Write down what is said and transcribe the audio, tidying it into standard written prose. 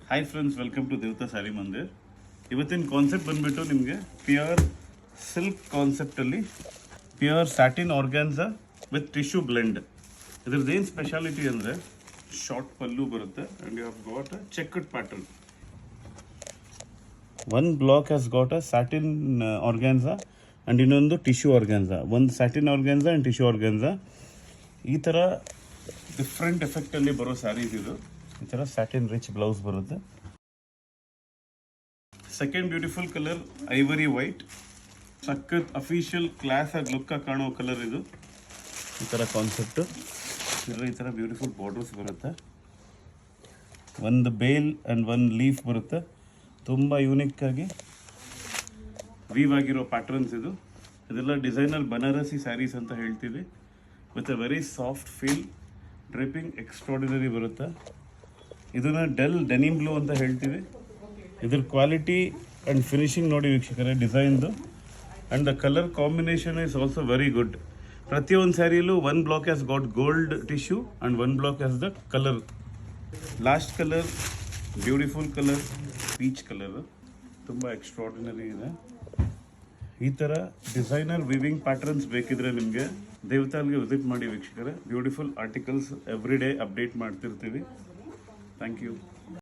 Hi friends, welcome to ದೇವತಾ ಸ್ಯಾರಿ ಮಂದಿರ್. ಇವತ್ತಿನ concept ಬಂದ್ಬಿಟ್ಟು ನಿಮಗೆ ಪ್ಯೂರ್ ಸಿಲ್ಕ್ ಕಾನ್ಸೆಪ್ಟಲ್ಲಿ pure satin organza with tissue blend. ಇದ್ರದ್ದು ಏನು ಸ್ಪೆಷಾಲಿಟಿ ಅಂದರೆ ಶಾರ್ಟ್ ಪಲ್ಲು ಬರುತ್ತೆ and you have got a checked pattern. One block has got a satin organza and ಇನ್ನೊಂದು ಟಿಶ್ಯೂ ಆರ್ಗ್ಯಾನ್ಸಾ. ಒಂದು satin organza and tissue organza. ಈ ಥರ different ಎಫೆಕ್ಟಲ್ಲಿ ಬರೋ ಸ್ಯಾರೀಸ್ ಇದು. ಈ ಥರ ಸ್ಯಾಟಿನ್ ರಿಚ್ ಬ್ಲೌಸ್ ಬರುತ್ತೆ. Second beautiful colour ivory white. ಸಖತ್ ಅಫಿಷಿಯಲ್ ಕ್ಲಾಸ್ ಆಗಿ ಲುಕ್ ಆಗಿ ಕಾಣೋ ಕಲರ್ ಇದು. ಈ ಥರ ಕಾನ್ಸೆಪ್ಟು ಇದರಲ್ಲಿ ಈ ಥರ ಬ್ಯೂಟಿಫುಲ್ ಬಾರ್ಡರ್ಸ್ ಬರುತ್ತೆ. ಒಂದು ಬೇಲ್ ಆ್ಯಂಡ್ ಒಂದು ಲೀಫ್ ಬರುತ್ತೆ. ತುಂಬ ಯೂನಿಕ್ಕಾಗಿ ವೀವ್ ಆಗಿರೋ ಪ್ಯಾಟರ್ನ್ಸ್ ಇದು. ಇದೆಲ್ಲ ಡಿಸೈನರ್ ಬನಾರಸಿ ಸ್ಯಾರೀಸ್ ಅಂತ ಹೇಳ್ತೀವಿ. With a very soft feel, dripping extraordinary ಬರುತ್ತೆ. ಇದನ್ನು ಡೆನಿಮ್ ಬ್ಲೂ ಅಂತ ಹೇಳ್ತೀವಿ. ಇದ್ರ ಕ್ವಾಲಿಟಿ ಆ್ಯಂಡ್ ಫಿನಿಶಿಂಗ್ ನೋಡಿ ವೀಕ್ಷಕರೇ, ಡಿಸೈನ್ದು and the colour combination is also very good. ಪ್ರತಿಯೊಂದು ಸ್ಯಾರಿಯಲ್ಲೂ one block has got gold tissue and one block has the colour. Last colour beautiful colour, peach colour, ತುಂಬ extraordinary ಇದೆ. ಈ ಥರ ಡಿಸೈನರ್ ವಿವಿಂಗ್ ಪ್ಯಾಟರ್ನ್ಸ್ ಬೇಕಿದ್ರೆ ನಿಮಗೆ ದೇವತಾಲ್ಗೆ ವಿಸಿಟ್ ಮಾಡಿ ವೀಕ್ಷಕರೇ. Beautiful articles every day update ಮಾಡ್ತಿರ್ತೀವಿ. Thank you.